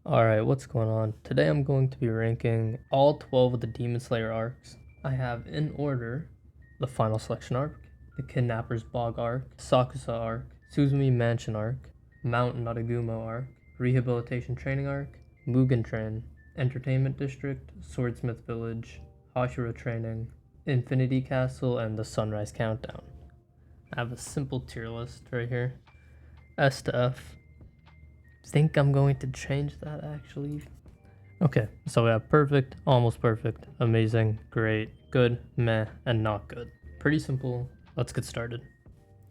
Alright, what's going on? Today I'm going to be ranking all 12 of the Demon Slayer arcs. I have in order the Final Selection arc, the Kidnapper's Bog arc, Sakusa arc, Suzumi Mansion arc, Mount Nadagumo arc, Rehabilitation Training arc, Mugen Train, Entertainment District, Swordsmith Village, Hashira Training, Infinity Castle, and the Sunrise Countdown. I have a simple tier list right here. S to F. Think I'm going to change that actually. Okay, so we have perfect, almost perfect, amazing, great, good, meh, and not good. Pretty simple. Let's get started.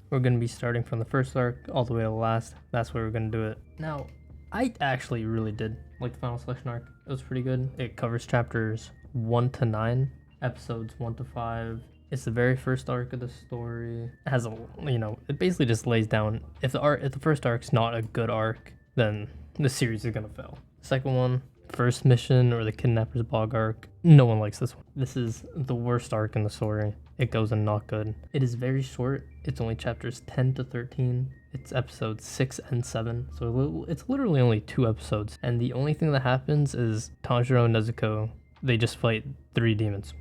We're going to be starting from the first arc all the way to the last. That's where we're going to do it. Now, I actually really did like the Final Selection arc. It was pretty good. It covers chapters 1 to 9, episodes 1 to 5. It's the very first arc of the story. It has it basically just lays down if the first arc's not a good arc, then the series is gonna fail. Second one, first mission or the Kidnapper's Bog arc. No one likes this one. This is the worst arc in the story. It goes in not good. It is very short. It's only chapters 10 to 13. It's episodes 6 and 7. So it's literally only 2 episodes. And the only thing that happens is Tanjiro and Nezuko, they just fight 3 demons.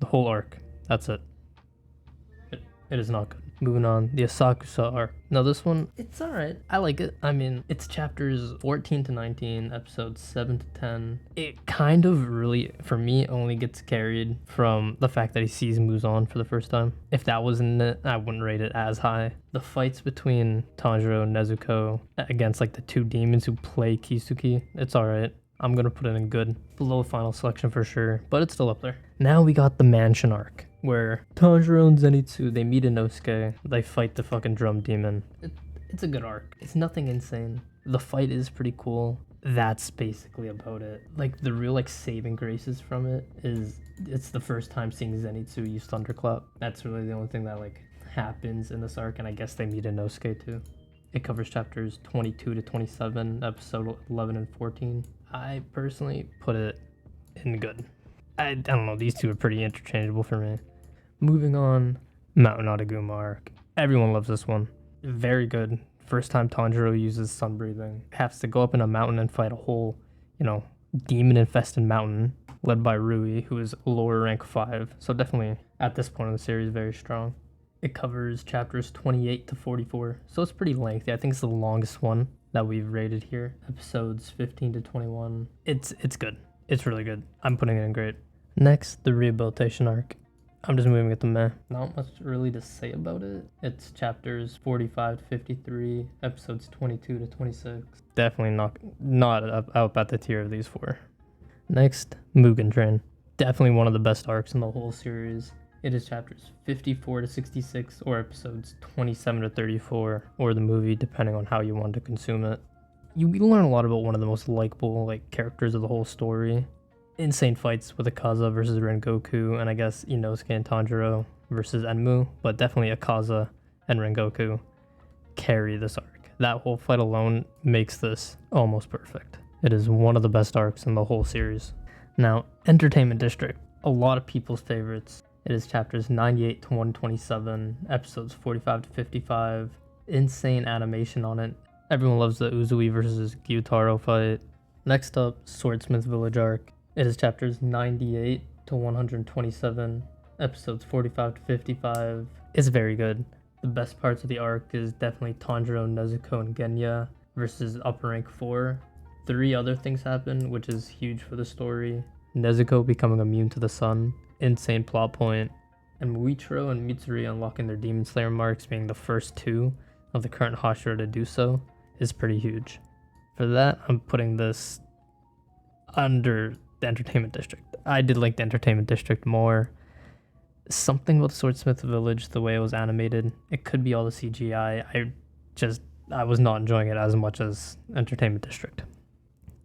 The whole arc. That's it. It is not good. Moving on, the Asakusa arc. Now this one, it's alright. I like it. I mean, it's chapters 14 to 19, episodes 7 to 10. It kind of really, for me, only gets carried from the fact that he sees Muzan for the first time. If that wasn't it, I wouldn't rate it as high. The fights between Tanjiro and Nezuko against like the 2 demons who play Kisuke, it's alright. I'm gonna put it in good. Below Final Selection for sure, but it's still up there. Now we got the Mansion arc, where Tanjiro and Zenitsu, they meet Inosuke, they fight the fucking drum demon. It's a good arc. It's nothing insane. The fight is pretty cool. That's basically about it. Like, the real, saving graces from it is, it's the first time seeing Zenitsu use Thunderclap. That's really the only thing that, happens in this arc, and I guess they meet Inosuke too. It covers chapters 22 to 27, episode 11 and 14. I personally put it in good. I don't know, these two are pretty interchangeable for me. Moving on, Mount Nadagumo arc. Everyone loves this one. Very good. First time Tanjiro uses sun breathing. Has to go up in a mountain and fight a whole, demon-infested mountain led by Rui, who is lower rank 5. So definitely, at this point in the series, very strong. It covers chapters 28 to 44, so it's pretty lengthy. I think it's the longest one that we've rated here. Episodes 15 to 21. It's good. It's really good. I'm putting it in great. Next, the Rehabilitation arc. I'm just moving it to meh. Not much really to say about it. It's chapters 45 to 53, episodes 22 to 26. Definitely not up at the tier of these 4. Next, Mugen Train. Definitely one of the best arcs in the whole series. It is chapters 54 to 66, or episodes 27 to 34, or the movie, depending on how you want to consume it. You learn a lot about one of the most likable characters of the whole story. Insane fights with Akaza versus Rengoku, and I guess Inosuke and Tanjiro versus Enmu, but definitely Akaza and Rengoku carry this arc. That whole fight alone makes this almost perfect. It is one of the best arcs in the whole series. Now, Entertainment District, a lot of people's favorites. It is chapters 98 to 127, episodes 45 to 55. Insane animation on it. Everyone loves the Uzui versus Gyutaro fight. Next up, Swordsmith Village arc. It is chapters 98 to 127, episodes 45 to 55. It's very good. The best parts of the arc is definitely Tanjiro, Nezuko, and Genya versus upper rank 4. 3 other things happen, which is huge for the story. Nezuko becoming immune to the sun. Insane plot point, and Muichiro and Mitsuri unlocking their Demon Slayer marks, being the first 2 of the current Hashira to do so, is pretty huge. For that, I'm putting this under the Entertainment District. I did like the Entertainment District more. Something about the Swordsmith Village, the way it was animated, it could be all the CGI. I was not enjoying it as much as Entertainment District.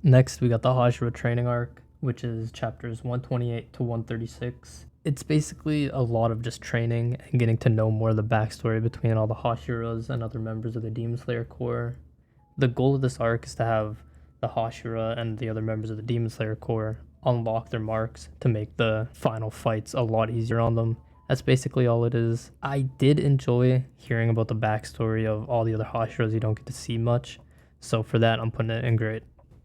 Next, we got the Hashira training arc, which is chapters 128 to 136. It's basically a lot of just training and getting to know more of the backstory between all the Hashiras and other members of the Demon Slayer Corps. The goal of this arc is to have the Hashira and the other members of the Demon Slayer Corps unlock their marks to make the final fights a lot easier on them. That's basically all it is. I did enjoy hearing about the backstory of all the other Hashiras you don't get to see much, so for that I'm putting it in great.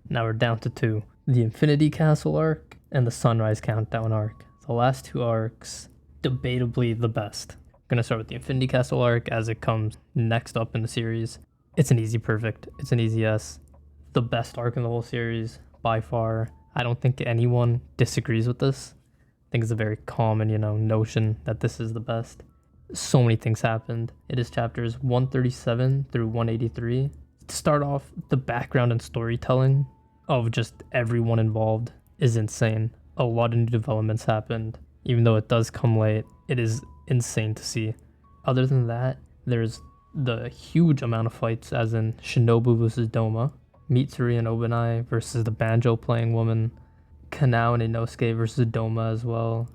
Now we're down to two. The Infinity Castle arc and the Sunrise Countdown arc. The last two arcs, debatably the best. I'm gonna start with the Infinity Castle arc as it comes next up in the series. It's an easy perfect. It's an easy yes. The best arc in the whole series, by far. I don't think anyone disagrees with this. I think it's a very common, notion that this is the best. So many things happened. It is chapters 137 through 183. To start off, the background and storytelling of just everyone involved is insane. A lot of new developments happened. Even though it does come late, it is insane to see. Other than that, there's the huge amount of fights, as in Shinobu versus Doma, Mitsuri and Obanai versus the banjo playing woman, Kanao and Inosuke versus Doma as well,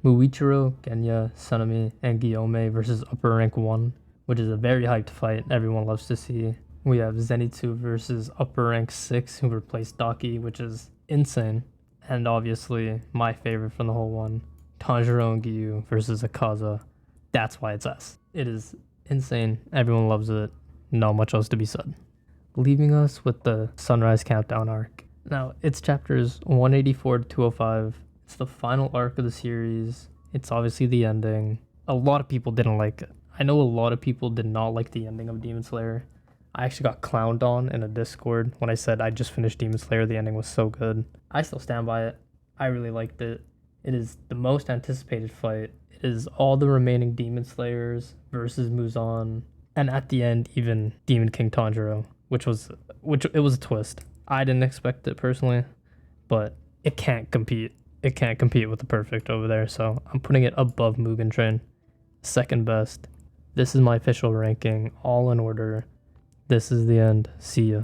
Muichiro, Genya, Sanemi, and Guillaume versus Upper Rank 1, which is a very hyped fight everyone loves to see. We have Zenitsu versus Upper Rank 6, who replaced Daki, which is insane. And obviously, my favorite from the whole one, Tanjiro and Gyu versus Akaza. That's why it's S. It is insane. Everyone loves it. Not much else to be said. Leaving us with the Sunrise Countdown arc. Now, it's chapters 184 to 205. It's the final arc of the series. It's obviously the ending. A lot of people didn't like it. I know a lot of people did not like the ending of Demon Slayer. I actually got clowned on in a Discord when I said I just finished Demon Slayer. The ending was so good. I still stand by it. I really liked it. It is the most anticipated fight. It is all the remaining Demon Slayers versus Muzan. And at the end, even Demon King Tanjiro, which it was a twist. I didn't expect it personally, but it can't compete. It can't compete with the perfect over there, so I'm putting it above Mugen Train. Second best. This is my official ranking, all in order. This is the end. See ya.